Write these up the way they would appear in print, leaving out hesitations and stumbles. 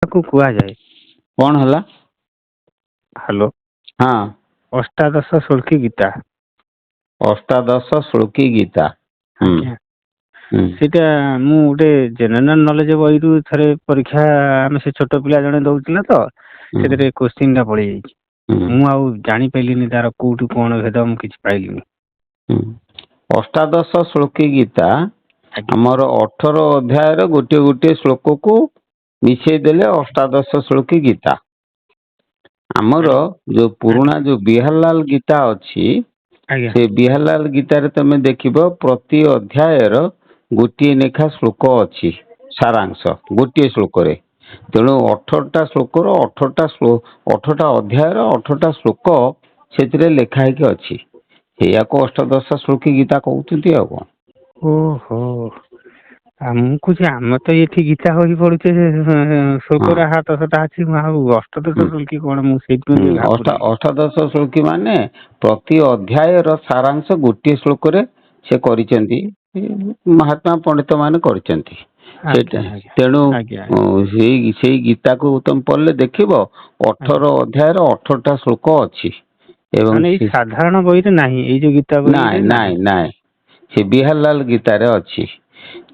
ତାକୁ କୁହାଯାଏ। କଣ ହେଲା? ହ୍ୟାଲୋ। ହଁ। ଅଷ୍ଟାଦଶ ଶ୍ଲୋକୀ ଗୀତା। ଅଷ୍ଟାଦଶ ଶ୍ଲୋକୀ ଗୀତା। ଆଜ୍ଞା। ସେଇଟା ମୁଁ ଗୋଟେ ଜେନେରାଲ ନଲେଜ ବହିରୁ ଥରେ ପରୀକ୍ଷା ଆମେ ସେ ଛୋଟ ପିଲା ଜଣେ ଦଉଥିଲା ତ ସେଥିରେ କୋଶ୍ଚିନ୍ ଟା ପଳେଇଯାଇଛି। ମୁଁ ଆଉ ଜାଣିପାରିଲିନି ତାର କୋଉଠୁ କଣ ଭେଦ ମୁଁ କିଛି ପାଇଲିନି। ଅଷ୍ଟାଦଶ ଶ୍ଲୋକୀ ଗୀତା ଆଜ୍ଞା ଆମର 18 ଅଧ୍ୟାୟର ଗୋଟିଏ ଗୋଟିଏ ଶ୍ଲୋକକୁ ମିଶେଇ ଦେଲେ ଅଷ୍ଟାଦଶ ଶ୍ଲୋକୀ ଗୀତା। ଆମର ଯୋଉ ପୁରୁଣା ଆଜ୍ଞା ଯୋଉ ବିହାରଲାଲ ଗୀତା ଅଛି ଆଜ୍ଞା ସେ ବିହାରଲାଲ ଗୀତାରେ ତମେ ଦେଖିବ ପ୍ରତି ଅଧ୍ୟାୟର ଗୋଟିଏ ଲେଖା ଶ୍ଲୋକ ଅଛି ସାରାଂଶ ଗୋଟିଏ ଶ୍ଲୋକରେ। ତେଣୁ 18ଟା ଶ୍ଲୋକର 18ଟା ଅଧ୍ୟାୟର 18ଟା ଶ୍ଲୋକ ସେଥିରେ ଲେଖା ହେଇକି ଅଛି। ସେଇଆକୁ ଅଷ୍ଟାଦଶ ଶ୍ଲୋକୀ ଗୀତା କହୁଛନ୍ତି ଆଉ କଣ। ଓହୋ। ଆଉ ମୁଁ କହୁଛି ଆମେ ତ ଏଇଠି ଗୀତା ବହି ପଢୁଛେ ହଁ ଶ୍ଲୋକରେ ହାତ ଶତା ଅଛି ଆଉ ଅଷ୍ଟାଦଶ ଶ୍ଲୋକୀ କଣ ମୁଁ ସେଇଥିପାଇଁ ଟିକେ ଘାବୁଡିଲି। ଅଷ୍ଟାଦଶ ଶ୍ଲୋକୀ ମାନେ ପ୍ରତି ଅଧ୍ୟାୟର ସାରାଂଶ ଗୋଟିଏ ଶ୍ଲୋକରେ ସେ କରିଛନ୍ତି ମହାତ୍ମା ପଣ୍ଡିତ ମାନେ କରିଛନ୍ତି। ଆଜ୍ଞା ସେଇଟା ଆଜ୍ଞା ତେଣୁ ଆଜ୍ଞା ସେଇ ଗୀତାକୁ ତମେ ପଢିଲେ ଦେଖିବ ଆଜ୍ଞା 18 ଅଧ୍ୟାୟର 18ଟା ଶ୍ଲୋକ ଅଛି। ଏବଂ ମାନେ ଏଇ ସାଧାରଣ ବହିରେ ନାହିଁ ଏଇ ଯୋଉ ଗୀତା ବହିରେ ନାହିଁ। ନାଇଁ ସେ ବିହାରଲାଲ ଗୀତାରେ ଅଛି।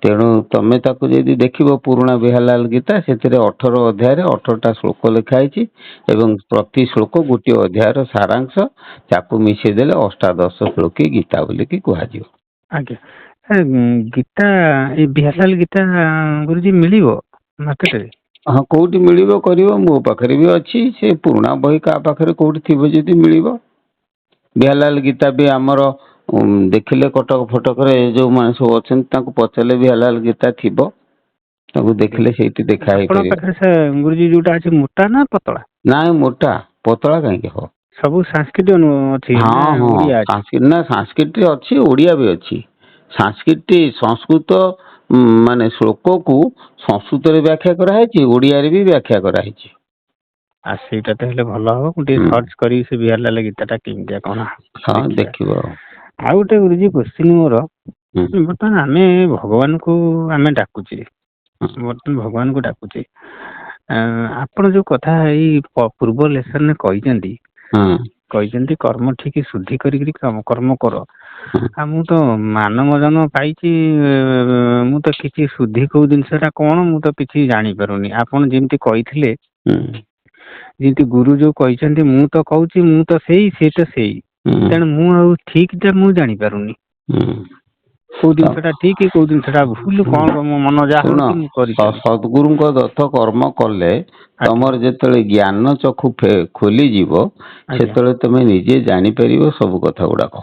ତେଣୁ ତମେ ତାକୁ ଯଦି ଦେଖିବ ପୁରୁଣା ବିହାରଲାଲ ଗୀତା ସେଥିରେ 18 ଅଧ୍ୟାୟରେ 18ଟା ଶ୍ଲୋକ ଲେଖା ହେଇଛି ଏବଂ ପ୍ରତି ଶ୍ଲୋକ ଗୋଟିଏ ଅଧ୍ୟାୟର ସାରାଂଶ ତାକୁ ମିଶେଇ ଦେଲେ ଅଷ୍ଟାଦଶ ଶ୍ଲୋକୀ ଗୀତା ବୋଲିକି କୁହାଯିବ। ଆଜ୍ଞା ଗୀତା ଏଇ ବିହାରଲାଲ ଗୀତା ଗୁରୁଜୀ ମିଳିବ ମାର୍କେଟରେ? ହଁ କୋଉଠି ମିଳିବ କରିବ ମୋ ପାଖରେ ବି ଅଛି ସେ ପୁରୁଣା ବହି କାହା ପାଖରେ କୋଉଠି ଥିବ ଯଦି ମିଳିବ। ବିହାରଲାଲ ଗୀତା ବି ଆମର ଦେଖିଲେ କଟକ ଫଟକରେ ଯୋଉମାନେ ସବୁ ଅଛନ୍ତି ତାଙ୍କୁ ପଚାରିଲେ ବିହାରଲାଲ ଗୀତା ଥିବ। ତାକୁ ଆଜ୍ଞା ଦେଖିଲେ ସେଇଠି ଦେଖା ଆପଣଙ୍କ ହେଇପାରିବ। ପାଖରେ ସେ ଗୁରୁଜୀ ଯୋଉଟା ଅଛି ମୋଟା ନା ପତଳା? ନାଇଁ ମୋଟା ପତଳା କାହିଁକି ହବ। ସବୁ ସାଂସ୍କୃତିକ ଅଛି ନା ଓଡିଆ ଅଛି? ନା ସାଂସ୍କୃତିରେ ଅଛି ଓଡିଆ ବି ଅଛି। ସାଂସ୍କୃତି ସଂସ୍କୃତ ମାନେ ଶ୍ଲୋକକୁ ସଂସ୍କୃତରେ ବ୍ୟାଖ୍ୟା କରାହେଇଛି ଓଡିଆରେ ବି ବ୍ୟାଖ୍ୟା କରାହେଇଛି। ଆଉ ସେଇଟା ତ ହେଲେ ଭଲ ହବ ମୁଁ ଟିକେ ହୁଁ ସର୍ଚ୍ଚ କରିବି ସେ ବିହାରଲାଲ ଗୀତା ଟା କେମିତିଆ କଣ ହଁ ଦେଖିବା। ଦେଖିବ ଆଉ। ଆଉ ଗୋଟେ ଗୁରୁଜୀ କୋଶ୍ଚିନ୍ ମୋର ହୁଁ ବର୍ତ୍ତମାନ ଆମେ ଭଗବାନଙ୍କୁ ଆମେ ଡାକୁଛେ ହୁଁ ବର୍ତ୍ତମାନ ଭଗବାନଙ୍କୁ ଡାକୁଛେ ଆପଣ ଯୋଉ କଥା ଏଇ ପୂର୍ବ ଲେସନରେ କହିଛନ୍ତି କର୍ମ ଠିକ ଶୁଦ୍ଧି କରିକରି କର୍ମ କର ହୁଁ ଆଉ ମୁଁ ତ ମାନବ ଜନ୍ମ ପାଇଛି ମୁଁ ତ କିଛି ଶୁଦ୍ଧି କୋଉ ଜିନିଷ ଟା କଣ ମୁଁ ତ କିଛି ଜାଣିପାରୁନି ଆପଣ ଯେମିତି କହିଥିଲେ ହୁଁ ଯେମିତି ଗୁରୁ ଯୋଉ କହିଛନ୍ତି ମୁଁ ତ କହୁଛି ମୁଁ ତ ସେଇ ତ ସେଇ ହୁଁ ତେଣୁ ମୁଁ ଆଉ ଠିକ ଟା ମୁଁ ଜାଣିପାରୁନି। ହୁଁ କୋଉ ଜିନିଷ ଟା ଠିକ କୋଉ ଜିନିଷ ଟା ଭୁଲ କଣ ମୋ ମନ ଯାହା ଶୁଣ ହଉଛି ମୁଁ କରିଚାଲିଛି। ସଦ୍ଗୁରୁଙ୍କ ଦତ୍ତ କର୍ମ କଲେ ଆଜ୍ଞା ତମର ଯେତେବେଳେ ଜ୍ଞାନ ଚକ୍ଷୁ ଖୋଲିଯିବ ଆଜ୍ଞା ସେତେବେଳେ ତମେ ନିଜେ ଜାଣିପାରିବ ସବୁ କଥା ଗୁଡାକ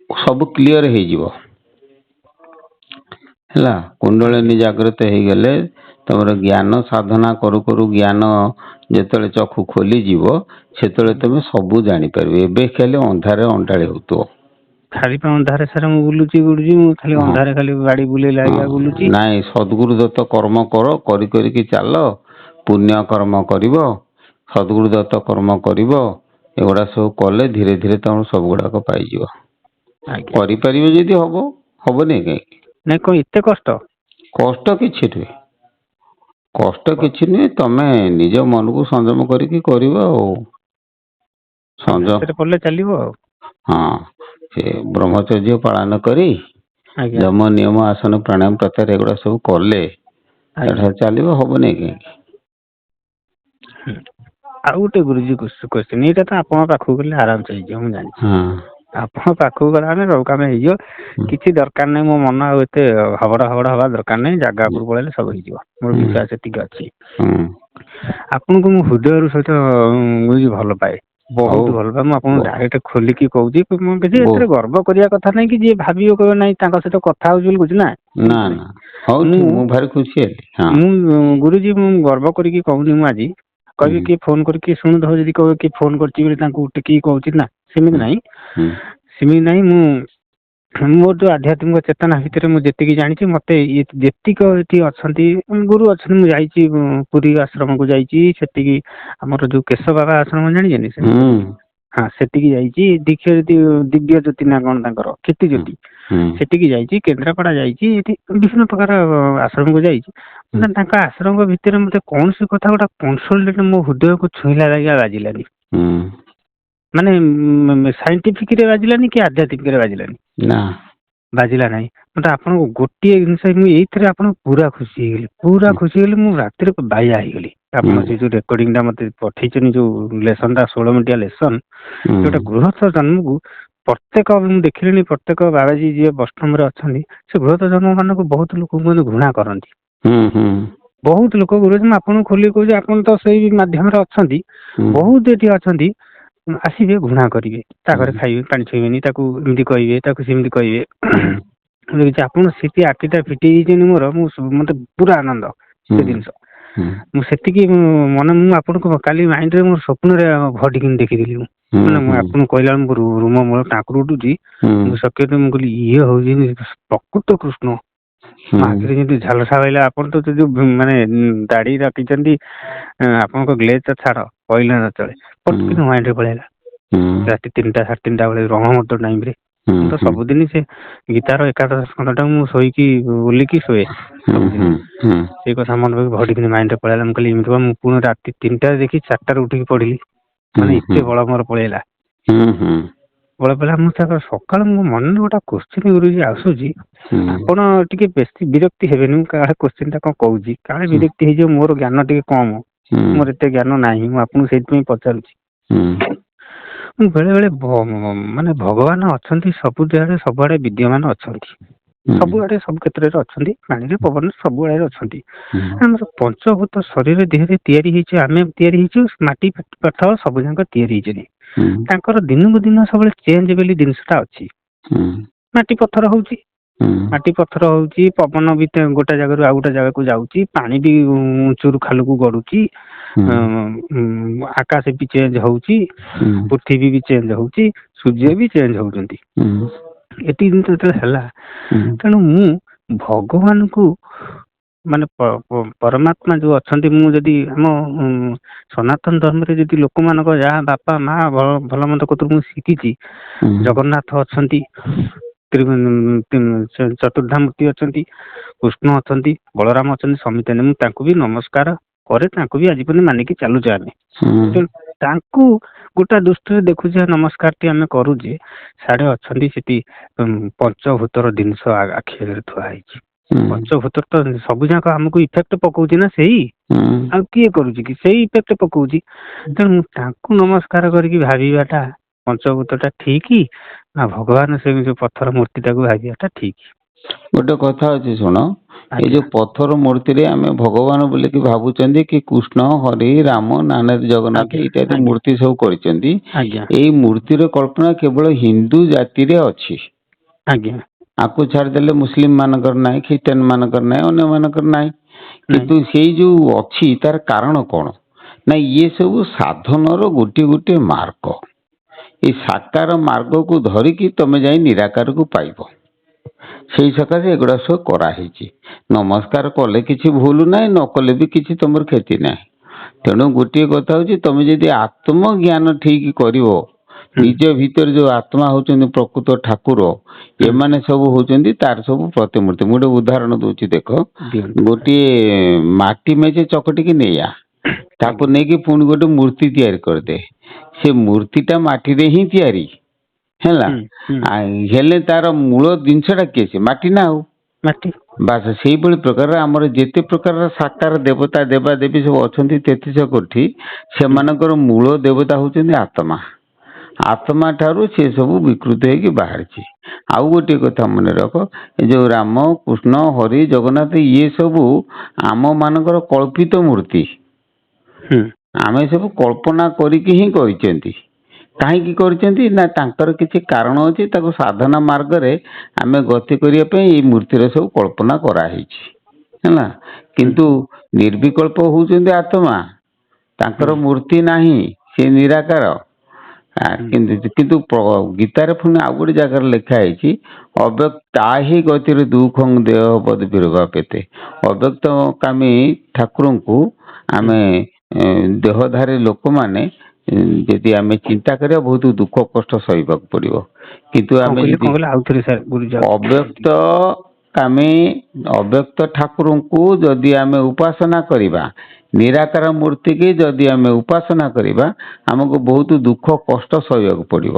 ସବୁ କ୍ଲିଅର ହେଇଯିବ। ହେଲା ଆଜ୍ଞା କୁଣ୍ଡଳିନୀ ଜାଗ୍ରତ ହେଇଗଲେ ତମର ଜ୍ଞାନ ସାଧନା କରୁ କରୁ ଜ୍ଞାନ ଯେତେବେଳେ ଚକ୍ଷୁ ଖୋଲିଯିବ ସେତେବେଳେ ଆଜ୍ଞା। ତମେ ସବୁ ଜାଣିପାରିବ ଏବେ ଖାଲି ଅନ୍ଧାରେ ଅଣ୍ଡାଳି ହଉଥିବ। ଖାଲି ପା ଅନ୍ଧାରେ ସାର ମୁଁ ବୁଲୁଛି ମୁଁ ଖାଲି ହଁ ଅନ୍ଧାରେ ଖାଲି ଗାଡି ବୁଲେଇଲା ହଁ ବୁଲୁଛି। ନାଇଁ ସଦ୍ଗୁରୁ ଦତ୍ତ କର୍ମ କର କରି କରିକି ଚାଲ ପୁଣ୍ୟ କର୍ମ କରିବ ସଦ୍ଗୁରୁ ଦତ୍ତ କର୍ମ କରିବ ଏଗୁଡା ସବୁ କଲେ ଧୀରେ ଧୀରେ ତମର ସବୁ ଗୁଡାକ ପାଇଯିବ। ଆଜ୍ଞା କରିପାରିବେ ଯଦି ହବ ହବନି କାହିଁକି। ନାଇଁ କଣ ଏତେ କଷ୍ଟ? କଷ୍ଟ କିଛି ନୁହେଁ କଷ୍ଟ କିଛି ନୁହେଁ ତମେ ନିଜ ମନକୁ ସଂଯମ କରିକି କରିବ ଆଉ। ସଂଯମ ଅଭ୍ୟାସରେ ପଡିଲେ ଚାଲିବ ଆଉ। ହଁ ସେ ବ୍ରହ୍ମଚର୍ଯ୍ୟ ପାଳନ କରି ଆଜ୍ଞା ଯମ ନିୟମ ଆସନ ପ୍ରାଣାୟାମ ପ୍ରତ୍ୟାହାର ଏଗୁଡା ସବୁ କଲେ ଆଜ୍ଞା। ଏଟା ଚାଲିବ ହବନି କାହିଁକି। ଆଉ ଗୋଟେ ଗୁରୁଜୀ କୋଶ୍ଚିନ୍ ଏଇଟା ତ ଆପଣଙ୍କ ପାଖକୁ ଗଲେ ଆରାମସେ ହେଇଯିବ ମୁଁ ଜାଣିଛି। ହଁ ଆପଣ ପାଖକୁ ଗଲା ମାନେ ସବୁ କାମ ହେଇଯିବ ହୁଁ କିଛି ଦରକାର ନାହିଁ ମୋ ମନ ଆଉ ଏତେ ହବଡ ହବା ଦରକାର ନାହିଁ ଜାଗା ଉପରୁ ପଳେଇଲେ ସବୁ ହେଇଯିବ ମୋର ହୁଁ ବିଶ୍ୱାସ ସେତିକି ଅଛି। ହୁଁ ଆପଣଙ୍କୁ ମୁଁ ହୃଦୟରୁ ସହିତ ଭଲ ପାଏ ହଉ ବହୁତ ଭଲ ପାଏ ମୁଁ ଆପଣଙ୍କୁ ଡାଇରେକ୍ଟ ଖୋଲିକି କହୁଛି ମୁଁ କିଛି ବୋ ଏଥିରେ ଗର୍ବ କରିବା କଥା ନାଇଁ କି ଯିଏ ଭାବିବ କହିବ ନାଇଁ ତାଙ୍କ ସହିତ କଥା ହଉଛି ବୋଲି କହୁଛି ନା ନା ସେମିତି ନା ହଉ ନାଇଁ ମୁଁ ଭାରି ଖୁସି ହେଲି ହଁ ମୁଁ ଗୁରୁଜୀ ମୁଁ ଗର୍ବ କରିକି କହୁନି ମୁଁ ଆଜି କହିବି ହୁଁ କିଏ ଫୋନ କରିକି ଶୁଣୁଥିବ ଯଦି କହିବ କିଏ ଫୋନ କରିଛି ବୋଲି ତାଙ୍କୁ ଟେକିକି କହୁଛି ନା ସେମିତି ହୁଁ ନାହିଁ ହୁଁ ସେମିତି ନାହିଁ ମୋର ଯୋଉ ଆଧ୍ୟାତ୍ମିକ ଚେତନା ଭିତରେ ମୁଁ ଯେତିକି ଜାଣିଛି ମତେ ଯେତିକ ଏଠି ଅଛନ୍ତି ଗୁରୁ ଅଛନ୍ତି ମୁଁ ଯାଇଛି ପୁରୀ ଆଶ୍ରମକୁ ଯାଇଛି ସେତିକି ଆମର ଯୋଉ କେଶ ବାବା ଆଶ୍ରମ ଜାଣିଛନ୍ତି ହୁଁ ହଁ ସେଠିକି ଯାଇଛି। ଦୀକ୍ଷା ଜ୍ୟୋତି ଦିବ୍ୟ ଜ୍ୟୋତି ନା କଣ ତାଙ୍କର କୀର୍ତ୍ତି ଜ୍ୟୋତି ସେଠିକି ଯାଇଛି। କେନ୍ଦ୍ରାପଡା ଯାଇଛି। ଏଠି ବିଭିନ୍ନ ପ୍ରକାର ଆଶ୍ରମକୁ ଯାଇଛି। ମାନେ ତାଙ୍କ ଆଶ୍ରମ ଭିତରେ ମତେ କୌଣସି କଥା ଗୋଟେ କନସୋଲେଟ ମୋ ହୃଦୟକୁ ଛୁଇଁଲା ଲାଗି ବାଜିଲାନି। ମାନେ ସାଇଣ୍ଟିଫିକ ରେ ବାଜିଲାନି କି ଆଧ୍ୟାତ୍ମିକ ରେ ବାଜିଲାନି, ବାଜିଲା ନାହିଁ। ମତେ ଆପଣଙ୍କୁ ଗୋଟିଏ ଜିନିଷ ମୁଁ ଏଇଥିରେ ଆପଣ ପୁରା ଖୁସି ହେଇଗଲି, ପୁରା ଖୁସି ହେଇଗଲି। ମୁଁ ରାତିରେ ବାଇଆ ହେଇଗଲି। ଆପଣ ସେ ଯୋଉ ରେକର୍ଡିଂ ଟା ମତେ ପଠେଇଛନ୍ତି, ଯୋଉ ଲେସନ ଟା 16 ମିନିଟିଆ ଲେସନ, ଯୋଉଟା ଗୃହଥ ଜନ୍ମକୁ ପ୍ରତ୍ୟେକ ମୁଁ ଦେଖିଲିଣି, ପ୍ରତ୍ୟେକ ବାବାଜୀ ଯିଏ ବୈଷ୍ଣବରେ ଅଛନ୍ତି, ସେ ଗୃହଥ ଜନ୍ମ ମାନଙ୍କୁ ବହୁତ ଲୋକଙ୍କୁ ଘୃଣା କରନ୍ତି। ବହୁତ ଲୋକ ଗୁରୁଜ, ମୁଁ ଆପଣଙ୍କୁ ଖୋଲି କହୁଛି, ଆପଣ ତ ସେଇ ମାଧ୍ୟମରେ ଅଛନ୍ତି, ବହୁତ ଏଠି ଅଛନ୍ତି, ଆସିବେ ଘୃଣା କରିବେ, ତା ଘରେ ଖାଇବେ, ପାଣି ଛୁଇଁବେନି, ତାକୁ ଏମିତି କହିବେ, ତାକୁ ସେମିତି କହିବେ। ଆପଣ ସେଠି ଆଖିଟା ଫିଟେଇ ଦେଇଛନ୍ତି ମୋର, ମତେ ପୁରା ଆନନ୍ଦ ସେ ଜିନିଷ। ମୁଁ ସେତିକି ମନେ, ମୁଁ ଆପଣଙ୍କୁ କାଲି ମାଇଣ୍ଡରେ ମୋର ସ୍ୱପ୍ନରେ ଘଟିକିନି ଦେଖିଥିଲି। ମାନେ ମୁଁ ଆପଣଙ୍କୁ କହିଲା ରୁମ ମୋର ଟାଙ୍କୁରି ଉଠୁଛି। ମୁଁ ସକ୍ୟତ ମୁଁ କହିଲି ଇଏ ହଉଛି ପ୍ରକୃତ କୃଷ୍ଣ। ମୋ ଆଖିରେ ଯେମିତି ଝାଲସା ବାହିଲା। ଆପଣ ତ ଯୋଉ ମାନେ ଦାଢି ରଖିଛନ୍ତି, ଆପଣଙ୍କ ଗ୍ଲେଜ ତ ଛାଡ କହିଲେ ନ ଚଳେ। ପଟକିନି ମାଇଣ୍ଡରେ ପଳେଇଲା ରାତି 3ଟା 3:30 ବେଳେ ବ୍ରହ୍ମମୁହୂର୍ତ୍ତ ଟାଇମ ରେ। ମୁଁ ତ ସବୁଦିନ ସେ ଗୀତାର ଏକାଦଶ ସ୍କନ୍ଧ ଟା ମୁଁ ଶୋଇକି ବୋଲିକି ଶୋଏ ସବୁଦିନ। ସେଇ କଥା ମନେ ଘଡ଼ିକିନି ମାଇଣ୍ଡରେ ପଳେଇଲା। ମୁଁ କହିଲି ଏମିତି ମୁଁ ପୁଣି ରାତି 3ଟାରେ ଦେଖି 4ଟାରେ ଉଠିକି ପଢିଲି। ମାନେ ଏତେ ବଳ ମୋର ପଳେଇଲା। ବଳ ପଳେଇଲା। ମୁଁ ତାପରେ ସକାଳୁ ମୋ ମନରେ ଗୋଟେ କୋଶ୍ଚିନ୍ ଗୁରୁଜୀ ଆସୁଛି, ଆପଣ ଟିକେ ବେଶୀ ବିରକ୍ତି ହେବେନି, ମୁଁ କାଳେ କୋଶ୍ଚିନ୍ ଟା କଣ କହୁଛି, କାଳେ ବିରକ୍ତି ହେଇଯିବ, ମୋର ଜ୍ଞାନ ଟିକେ କମ, ମୋର ଏତେ ଜ୍ଞାନ ନାହିଁ, ମୁଁ ଆପଣଙ୍କୁ ସେଇଥିପାଇଁ ପଚାରୁଛି। ମୁଁ ବେଳେ ବେଳେ ମାନେ ଭଗବାନ ଅଛନ୍ତି ସବୁ ଜାଗାରେ, ସବୁଆଡେ ବିଦ୍ୟମାନ ଅଛନ୍ତି, ସବୁଆଡେ ସବୁ କ୍ଷେତ୍ରରେ ଅଛନ୍ତି, ପାଣିରେ ପବନରେ ସବୁଆଡେ ଅଛନ୍ତି। ଆମର ପଞ୍ଚଭୂତ ଶରୀର ଦେହରେ ତିଆରି ହେଇଛୁ, ଆମେ ତିଆରି ହେଇଛୁ, ମାଟି ପାଠ ସବୁ ଯାକ ତିଆରି ହେଇଛନ୍ତି। ତାଙ୍କର ଦିନକୁ ଦିନ ସବୁବେଳେ ଚେଞ୍ଜ ବୋଲି ଜିନିଷଟା ଅଛି। ମାଟି ପଥର ହଉଛି, ମାଟି ପଥର ହଉଛି, ପବନ ବି ଗୋଟେ ଜାଗାରୁ ଆଉ ଗୋଟେ ଜାଗାକୁ ଯାଉଛି, ପାଣି ବି ଉଞ୍ଚୁରୁ ଖାଲକୁ ଗଡୁଛି, ଆକାଶ ବି ଚେଞ୍ଜ ହଉଛି, ପୃଥିବୀ ବି ଚେଞ୍ଜ ହଉଛି, ସୂର୍ଯ୍ୟ ବି ଚେଞ୍ଜ ହଉଛନ୍ତି। ଏତିକି ଜିନିଷ ଯେତେବେଳେ ହେଲା, ତେଣୁ ମୁଁ ଭଗବାନଙ୍କୁ ମାନେ ପରମାତ୍ମା ଯୋଉ ଅଛନ୍ତି, ମୁଁ ଯଦି ଆମ ସନାତନ ଧର୍ମରେ ଯଦି ଲୋକମାନଙ୍କ ଯାହା ବାପା ମା ଭଲ ମନ୍ଦ କତରୁ ମୁଁ ଶିଖିଛି, ଜଗନ୍ନାଥ ଅଛନ୍ତି, ଚତୁର୍ଦ୍ଧାମୂର୍ତ୍ତି ଅଛନ୍ତି, କୃଷ୍ଣ ଅଛନ୍ତି, ବଳରାମ ଅଛନ୍ତି, ସମିତାନୀ, ମୁଁ ତାଙ୍କୁ ବି ନମସ୍କାର କରେ, ତାଙ୍କୁ ବି ଆଜି ପର୍ଯ୍ୟନ୍ତ ମାନିକି ଚାଲୁଛେ ଆମେ। ତାଙ୍କୁ ଗୋଟେ ଦୃଷ୍ଟିରେ ଦେଖୁଛେ, ନମସ୍କାର ଟି ଆମେ କରୁଛେ, ସାଡେ ଅଛନ୍ତି ସେଠି ପଞ୍ଚଭୂତର ଜିନିଷ ଆଖି ଆଗରେ ଥୁଆ ହେଇଛି। ପଞ୍ଚଭୂତ ତ ସବୁ ଯାକ ଆମକୁ ଇଫେକ୍ଟ ପକଉଛି ନା, ସେଇ ଆଉ କିଏ କରୁଛି କି, ସେଇ ଇଫେକ୍ଟ ପକଉଛି। ତେଣୁ ତାଙ୍କୁ ନମସ୍କାର କରିକି ଭାବିବାଟା ପଞ୍ଚଭୂତ ଟା ଠିକ ନା ଭଗବାନ ସେ ଯୋଉ ପଥର ମୂର୍ତ୍ତି ଟାକୁ ଭାବିବାଟା ଠିକ? ଗୋଟେ କଥା ଅଛି ଶୁଣ, ଏଇ ଯୋଉ ପଥର ମୂର୍ତ୍ତିରେ ଆମେ ଭଗବାନ ବୋଲିକି ଭାବୁଛନ୍ତି କି କୃଷ୍ଣ, ହରି, ରାମ, ନାନାଦି ଜଗନ୍ନାଥ ଇତ୍ୟାଦି ମୂର୍ତ୍ତି ସବୁ କରିଛନ୍ତି। ଏଇ ମୂର୍ତ୍ତିର କଳ୍ପନା କେବଳ ହିନ୍ଦୁ ଜାତିରେ ଅଛି। ଆଜ୍ଞା। ଆକୁ ଛାଡ଼ିଦେଲେ ମୁସଲିମ ମାନଙ୍କର ନାହିଁ, ଖ୍ରୀଷ୍ଟିଆନ ମାନଙ୍କର ନାହିଁ, ଅନ୍ୟ ମାନଙ୍କର ନାହିଁ। କିନ୍ତୁ ସେଇ ଯୋଉ ଅଛି ତାର କାରଣ କଣ ନା, ଇଏ ସବୁ ସାଧନର ଗୋଟିଏ ଗୋଟିଏ ମାର୍ଗ। ଏଇ ସାକାର ମାର୍ଗକୁ ଧରିକି ତମେ ଯାଇ ନିରାକାରକୁ ପାଇବ। ସେଇ ସକାଶେ ଏଗୁଡା ସବୁ କରାହେଇଛି। ନମସ୍କାର କଲେ କିଛି ଭୁଲ ନାହିଁ, ନ କଲେ ବି କିଛି ତମର କ୍ଷତି ନାହିଁ। ତେଣୁ ଗୋଟିଏ କଥା ହଉଛି, ତମେ ଯଦି ଆତ୍ମଜ୍ଞାନ ଠିକ କରିବ, ନିଜ ଭିତରେ ଯୋଉ ଆତ୍ମା ହଉଛନ୍ତି ପ୍ରକୃତ ଠାକୁର, ଏମାନେ ସବୁ ହଉଛନ୍ତି ତାର ସବୁ ପ୍ରତିମୂର୍ତ୍ତି। ମୁଁ ଗୋଟେ ଉଦାହରଣ ଦଉଛି ଦେଖ, ଗୋଟିଏ ମାଟି ମେଜେ ଚକଟିକି ନେଇଆ, ତାକୁ ନେଇକି ପୁଣି ଗୋଟେ ମୂର୍ତ୍ତି ତିଆରି କରିଦେ। ସେ ମୂର୍ତ୍ତିଟା ମାଟିରେ ହିଁ ତିଆରି ହେଲା, ହେଲେ ତାର ମୂଳ ଜିନିଷଟା କିଏ? ସେ ମାଟି ନା ଆଉ ମାଟି। ବାସ ସେଇଭଳି ପ୍ରକାର ଆମର ଯେତେ ପ୍ରକାର ସାକାର ଦେବତା ଦେବା ଦେବୀ ସବୁ ଅଛନ୍ତି 33 କୋଟି, ସେମାନଙ୍କର ମୂଳ ଦେବତା ହଉଛନ୍ତି ଆତ୍ମା। ଆତ୍ମା ଠାରୁ ସେ ସବୁ ବିକୃତ ହେଇକି ବାହାରିଛି। ଆଉ ଗୋଟିଏ କଥା ମନେ ରଖ, ଏ ଯୋଉ ରାମ, କୃଷ୍ଣ, ହରି, ଜଗନ୍ନାଥ, ଇଏ ସବୁ ଆମ ମାନଙ୍କର କଳ୍ପିତ ମୂର୍ତ୍ତି। ଆମେ ସବୁ କଳ୍ପନା କରିକି ହିଁ କରିଛନ୍ତି। କାହିଁକି କରିଛନ୍ତି ନା, ତାଙ୍କର କିଛି କାରଣ ଅଛି। ତାକୁ ସାଧନା ମାର୍ଗରେ ଆମେ ଗତି କରିବା ପାଇଁ ଏଇ ମୂର୍ତ୍ତିର ସବୁ କଳ୍ପନା କରାହେଇଛି ହେଲା। କିନ୍ତୁ ନିର୍ବିକଳ୍ପ ହଉଛନ୍ତି ଆତ୍ମା, ତାଙ୍କର ମୂର୍ତ୍ତି ନାହିଁ, ସେ ନିରାକାର। କିନ୍ତୁ ଗୀତାରେ ପୁଣି ଆଉ ଗୋଟେ ଜାଗାରେ ଲେଖା ହେଇଛି, ଅବ୍ୟକ୍ତା ହିଁ ଗତିରେ ଦୁଃଖଂ ଦେହ ପଦ ବିରୂପାପେତେ। ଅବ୍ୟକ୍ତ କାମୀ ଠାକୁରଙ୍କୁ ଆମେ ଦେହଧାରୀ ଲୋକମାନେ ଯଦି ଆମେ ଚିନ୍ତା କରିବା ବହୁତ ଦୁଃଖ କଷ୍ଟ ସହିବାକୁ ପଡିବ। କିନ୍ତୁ ଆମେ ଯଦି ଅବ୍ୟକ୍ତ ଆମେ ଅବ୍ୟକ୍ତ ଠାକୁରଙ୍କୁ ଯଦି ଆମେ ଉପାସନା କରିବା, ନିରାକାର ମୂର୍ତ୍ତି କି ଯଦି ଆମେ ଉପାସନା କରିବା, ଆମକୁ ବହୁତ ଦୁଃଖ କଷ୍ଟ ସହିବାକୁ ପଡିବ।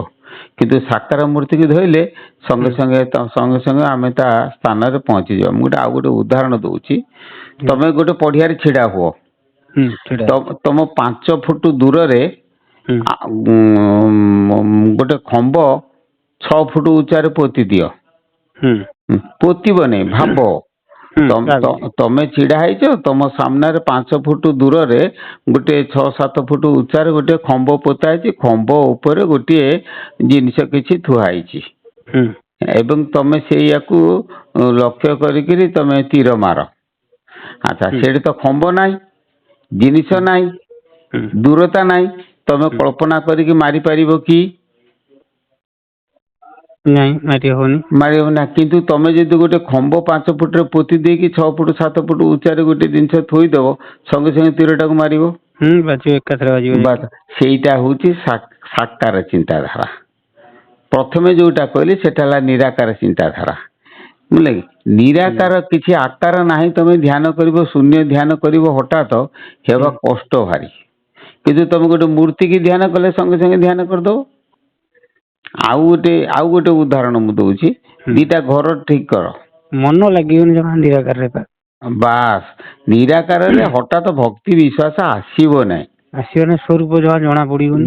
କିନ୍ତୁ ସାକାର ମୂର୍ତ୍ତି କି ଧରିଲେ ସଙ୍ଗେ ସଙ୍ଗେ ଆମେ ତା ସ୍ଥାନରେ ପହଞ୍ଚିଯିବା। ମୁଁ ଆଉ ଗୋଟେ ଉଦାହରଣ ଦଉଛି। ତମେ ଗୋଟେ ପଡିଆରେ ଛିଡା ହୁଅ, ତମ 5 ଫୁଟ ଦୂରରେ ଗୋଟେ ଖମ୍ବ 6 ଫୁଟ ଉଚ୍ଚାରେ ପୋତି ଦିଅ। ପୋତିବ ନାଇଁ, ଭାବ ତମେ ଛିଡା ହେଇଛ, ତମ ସାମ୍ନାରେ 5 ଫୁଟ ଦୂରରେ ଗୋଟେ 6-7 ଫୁଟ ଉଚ୍ଚାରେ ଗୋଟେ ଖମ୍ବ ପୋତା ହେଇଛି। ଖମ୍ବ ଉପରେ ଗୋଟିଏ ଜିନିଷ କିଛି ଥୁଆ ହେଇଛି ଏବଂ ତମେ ସେଇଆକୁ ଲକ୍ଷ୍ୟ କରିକିରି ତମେ ତୀର ମାର। ଆଚ୍ଛା, ସେଠି ତ ଖମ୍ବ ନାହିଁ, ଜିନିଷ ନାହିଁ, ଦୂରତା ନାହିଁ, ତମେ କଳ୍ପନା କରିକି ମାରିପାରିବ କି? ମାରିବ ନା। କିନ୍ତୁ ତମେ ଯଦି ଗୋଟେ ଖମ୍ବ 5 ଫୁଟରେ ପୋତି ଦେଇକି 6 ଫୁଟ 7 ଫୁଟ ଉଚ୍ଚାରେ ଗୋଟେ ଜିନିଷ ଥୋଇଦବ, ସଙ୍ଗେ ସଙ୍ଗେ ତୀରଟାକୁ ମାରିବ। ସେଇଟା ହଉଛି ସାକାର ଚିନ୍ତାଧାରା। ପ୍ରଥମେ ଯୋଉଟା କହିଲି ସେଟା ହେଲା ନିରାକାର ଚିନ୍ତାଧାରା। ବୁଝିଲେ କି? ନିରାକାର କିଛି ଆକାର ନାହିଁ, ତମେ ଧ୍ୟାନ କରିବ, ଶୂନ୍ୟ ଧ୍ୟାନ କରିବ, ହଠାତ୍ ହେବା କଷ୍ଟ ଭାରି। କିନ୍ତୁ ତମେ ଗୋଟେ ମୂର୍ତ୍ତି କି ଧ୍ୟାନ କଲେ ସଙ୍ଗେ ସଙ୍ଗେ ଧ୍ୟାନ କରିଦବ। ଆଉ ଗୋଟେ ଉଦାହରଣ ମୁଁ ଦଉଛି। 2ଟା ଘର ଠିକ କର, ମନ ଲାଗିବନି ଜମା ନିରାକାରରେ। ବାସ୍, ନିରାକାରରେ ହଠାତ୍ ଭକ୍ତି ବିଶ୍ୱାସ ଆସିବ ନାହିଁ, ସ୍ୱରୂପ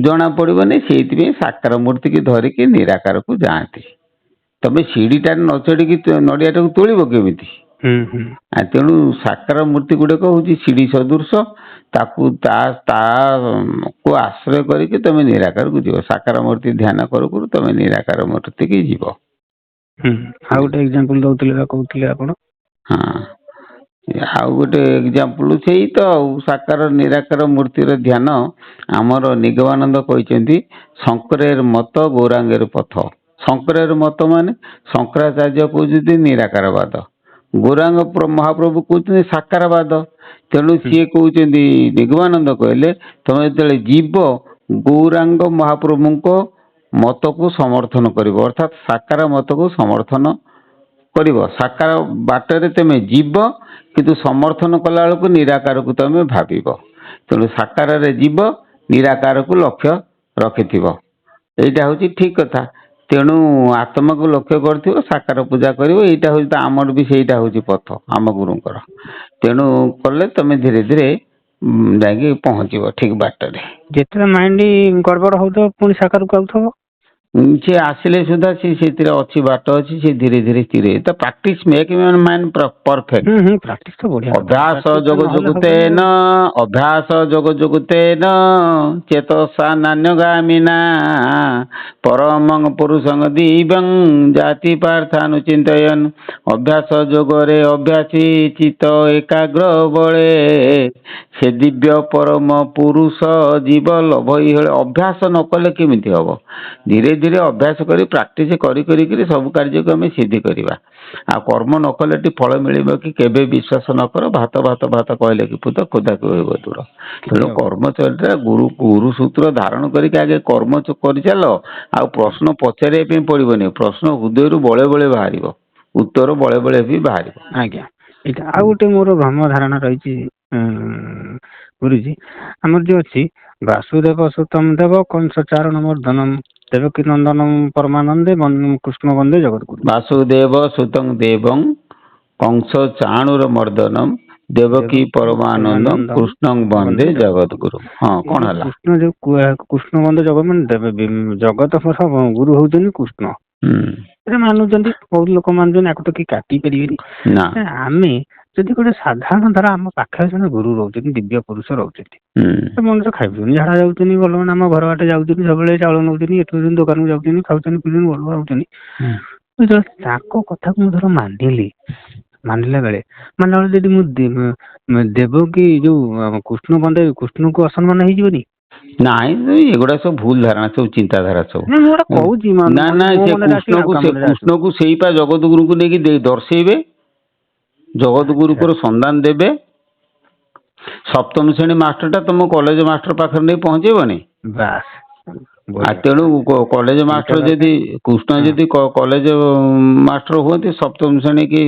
ଜଣା ପଡିବନି। ସେଇଥିପାଇଁ ସାକାର ମୂର୍ତ୍ତି କି ଧରିକି ନିରାକାରକୁ ଯାଆନ୍ତି। ତମେ ସିଡିଟାରେ ନ ଚଢିକି ନଡିଆଟାକୁ ତୋଳିବ କେମିତି? ତେଣୁ ସାକାର ମୂର୍ତ୍ତି ଗୁଡିକ ହଉଛି ସିଡି ସଦୃଶ। ତାକୁ ତାକୁ ଆଶ୍ରୟ କରିକି ତମେ ନିରାକାରକୁ ଯିବ। ସାକାର ମୂର୍ତ୍ତି ଧ୍ୟାନ କରୁ କରୁ ତମେ ନିରାକାର ମୂର୍ତ୍ତି କି ଯିବ। ଆଉ ଗୋଟେ ଏକ୍ସାମ୍ପଲ ଦଉଥିଲେ କହୁଥିଲେ ଆପଣ। ହଁ, ଆଉ ଗୋଟେ ଏକ୍ସାମ୍ପଲ ସେଇ ତ ସାକାର ନିରାକାର ମୂର୍ତ୍ତିର ଧ୍ୟାନ। ଆମର ନିଗମାନନ୍ଦ କହିଛନ୍ତି, ଶଙ୍କରେର ମତ ଗୌରାଙ୍ଗେର ପଥ। ଶଙ୍କରେର ମତ ମାନେ ଶଙ୍କରାଚାର୍ଯ୍ୟ କହୁଛନ୍ତି ନିରାକାରବାଦ, ଗୌରାଙ୍ଗ ମହାପ୍ରଭୁ କହୁଛନ୍ତି ସାକାରବାଦ। ତେଣୁ ସିଏ କହୁଛନ୍ତି, ନିଗମାନନ୍ଦ କହିଲେ, ତମେ ଯେତେବେଳେ ଯିବ ଗୌରାଙ୍ଗ ମହାପ୍ରଭୁଙ୍କ ମତକୁ ସମର୍ଥନ କରିବ, ଅର୍ଥାତ୍ ସାକାର ମତକୁ ସମର୍ଥନ କରିବ। ସାକାର ବାଟରେ ତମେ ଯିବ, କିନ୍ତୁ ସମର୍ଥନ କଲା ବେଳକୁ ନିରାକାରକୁ ତମେ ଭାବିବ। ତେଣୁ ସାକାରରେ ଯିବ, ନିରାକାରକୁ ଲକ୍ଷ୍ୟ ରଖିଥିବ। ଏଇଟା ହଉଛି ଠିକ କଥା। ତେଣୁ ଆତ୍ମାକୁ ଲକ୍ଷ୍ୟ କରିଥିବ, ସାକାର ପୂଜା କରିବ। ଏଇଟା ହଉଛି ଆମର ବି ସେଇଟା ହଉଛି ପଥ ଆମ ଗୁରୁଙ୍କର। ତେଣୁ କଲେ ତମେ ଧୀରେ ଧୀରେ ଯାଇକି ପହଞ୍ଚିବ ଠିକ ବାଟରେ। ଯେତେବେଳେ ମାଇଣ୍ଡ ଗଡବଡ ହଉଥିବ ପୁଣି ସାକାରକୁ ଆଉଥିବ। ସେ ଆସିଲେ ସୁଦ୍ଧା ସେଥିରେ ଅଛି, ବାଟ ଅଛି, ସେ ଧୀରେ ଧୀରେ ସ୍ଥିର। ତ ପ୍ରାକ୍ଟିସ ମେକ୍ ମାଇଣ୍ଡ ପରଫେକ୍ଟ। ଅଭ୍ୟାସ ଯୋଗ ଯୋଗୁତେନ ଚେତସା ନାନ୍ୟଗାମିନା ପରମଂ ପୁରୁଷଂ ଦିବ୍ୟଂ ଜାତି ପାର୍ଥାନୁଚିନ୍ତୟନ୍। ଅଭ୍ୟାସ ଯୋଗରେ ଅଭ୍ୟାସୀ ଚିତ ଏକାଗ୍ର ବଳେ, ସେ ଦିବ୍ୟ ପରମ ପୁରୁଷ ଜୀବ ଲଭ। ଅଭ୍ୟାସ ନ କଲେ କେମିତି ହବ? ଧୀରେ ଧୀରେ ଅଭ୍ୟାସ କରି ପ୍ରାକ୍ଟିସ କରି କରିକିରି ସବୁ କାର୍ଯ୍ୟକୁ ଆମେ ସିଦ୍ଧି କରିବା। ଆଉ କର୍ମ ନ କଲେ ଏଠି ଫଳ ମିଳିବ କି? କେବେ ବିଶ୍ୱାସ ନ କର, ଭାତ ଭାତ ଭାତ କହିଲେ କି ପୁତ ଖୋଦା କହିବ ଦୂର। ତେଣୁ କର୍ମଚର୍ଯ୍ୟା ଗୁରୁ ସୂତ୍ର ଧାରଣ କରିକି ଆଗେ କର୍ମ କରିଚାଲ। ଆଉ ପ୍ରଶ୍ନ ପଚାରିବା ପାଇଁ ପଡିବନି, ପ୍ରଶ୍ନ ହୃଦୟରୁ ବଳେ ବଳେ ବାହାରିବ, ଉତ୍ତର ବଳେ ବଳେ ବି ବାହାରିବ। ଆଜ୍ଞା, ଏଇଟା ଆଉ ଗୋଟେ ମୋର ଭ୍ରମ ଧାରଣା ରହିଛି ଗୁରୁଜୀ। ଆମର ଯୋଉ ଅଛି ବାସୁଦେବ ସୁତମ ଦେବ କଂସ ଚାରଣ ମର୍ଦ୍ଦନମ ଦେବକୀ ନନ୍ଦନମ ପରମାନନ୍ଦେ କୃଷ୍ଣ ବନ୍ଦେ ଜଗତଗୁରୁ। ବାସୁଦେବ ସୁତଂ ଦେବଂ କଂସ ଚାଣୁର ମର୍ଦ୍ଦନମ ଦେବକୀ ପରମାନନ୍ଦ କୃଷ୍ଣ ବନ୍ଦେ ଜଗତଗୁରୁ। ହଁ, କଣ ହେଲା? କୃଷ୍ଣ ଯୋଉ କୃଷ୍ଣ ବନ୍ଦେ ଜଗତ ମାନେ ଜଗତ ଗୁରୁ ହଉଛନ୍ତି କୃଷ୍ଣ। ମାନୁଛନ୍ତି, ବହୁତ ଲୋକ ମାନୁଛନ୍ତି, ଆକୁ ତ କେହି କାଟି ପାରିବେନି। ଆମେ ଯଦି ଗୋଟେ ସାଧାରଣ ଧର ଆମ ପାଖରେ ଜଣେ ଗୁରୁ ରହୁଛନ୍ତି, ଦିବ୍ୟ ପୁରୁଷ ରହୁଛନ୍ତି, ମଣିଷ ଖାଇପାରୁନି, ଝାଡା ଯାଉଛନ୍ତି, ଭଲ ମାନେ ଆମ ଘର ବାଟେ ଯାଉଛନ୍ତି, ସବୁବେଳେ ଚାଉଳ ନଉଛନ୍ତି, ଏଠୁ ଦୋକାନକୁ ଯାଉଛନ୍ତି, ଖାଉଛନ୍ତି, ପିଉଛନ୍ତି, ଭଲ ରହୁଛନ୍ତି। ତାଙ୍କ କଥାକୁ ମୁଁ ଧର ମାନିଲା ବେଳେ ଯଦି ମୁଁ ଦେବକୀ ଯୋଉ କୃଷ୍ଣ ବନ୍ଦେ କୃଷ୍ଣଙ୍କୁ ଅସମ୍ମାନ ହେଇଯିବନି? ନାଇଁ, ଏଗୁଡା ସବୁ ଭୁଲ ଧାରଣା, ସବୁ ଚିନ୍ତାଧାରା ସବୁ। କହୁଛି ନା ନା, ସେ କୃଷ୍ଣକୁ ସେଇପା ଜଗତ ଗୁରୁଙ୍କୁ ନେଇକି ଦର୍ଶେଇବେ, ଜଗତ ଗୁରୁଙ୍କର ସନ୍ଧାନ ଦେବେ। ସପ୍ତମ ଶ୍ରେଣୀ ମାଷ୍ଟରଟା ତମ କଲେଜ ମାଷ୍ଟର ପାଖରେ ନେଇ ପହଞ୍ଚେଇବନି? ବାସ୍ ତେଣୁ କଲେଜ ମାଷ୍ଟର ଯଦି କୃଷ୍ଣ ଯଦି କଲେଜ ମାଷ୍ଟର ହୁଅନ୍ତି ସପ୍ତମ ଶ୍ରେଣୀ କି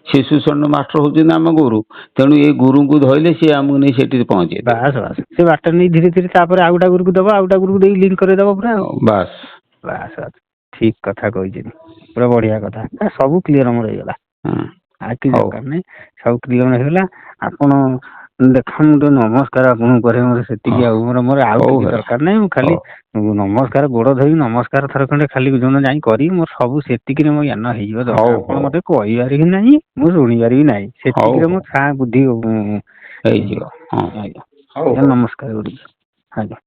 ଶିଶୁ ଶ୍ରେଣୀ ମାଷ୍ଟର ହଉଛନ୍ତି ଆମ ଗୁରୁ, ତେଣୁ ଏଇ ଗୁରୁଙ୍କୁ ଧଇଲେ ସିଏ ଆମକୁ ନେଇ ସେଠି ପହଞ୍ଚେଇ ବାସ୍ ବାସ୍ ସେ ବାଟ ନେଇ ଧୀରେ ଧୀରେ ତାପରେ ଆଉ ଗୋଟେ ଗୁରୁକୁ ଦବ, ଆଉ ଗୋଟେ ଗୁରୁକୁ ଦେଇ ଲିଙ୍କ କରିଦବ ପୁରା। ବାସ୍ ବାସ୍ ବାସ୍ ଠିକ କଥା କହିଛନ୍ତି, ପୁରା ବଢିଆ କଥା। ସବୁ କ୍ଲିୟର ଆମର ହେଇଗଲା, ଆଉ କିଛି ଦରକାର ନାହିଁ, ସବୁ କ୍ଲିୟର ହେଇଗଲା। ଆପଣ ଦେଖ ମୁଁ ଟିକେ ନମସ୍କାର ଆପଣଙ୍କୁ କରେ, ମୋର ସେତିକି ଆଉ ମୋର ଆଉ କିଛି ଦରକାର ନାହିଁ। ମୁଁ ଖାଲି ନମସ୍କାର, ଗୋଡ ଧୋଇ ନମସ୍କାର ଥରେ ଖଣ୍ଡେ ଖାଲି ଯୋଉଦିନ ଯାଇ କରିବି, ମୋର ସବୁ ସେତିକିରେ ମୋ ଜ୍ଞାନ ହେଇଯିବ ଦରକାର। ଆପଣ ମତେ କହିବାର ହିଁ ନାହିଁ, ମୁଁ ଶୁଣିବାର ବି ନାହିଁ, ସେତିକିରେ ମୋ ବୁଦ୍ଧି ହେଇଯିବ। ଆଜ୍ଞା ନମସ୍କାର ଗୁରୁଜୀ। ଆଜ୍ଞା।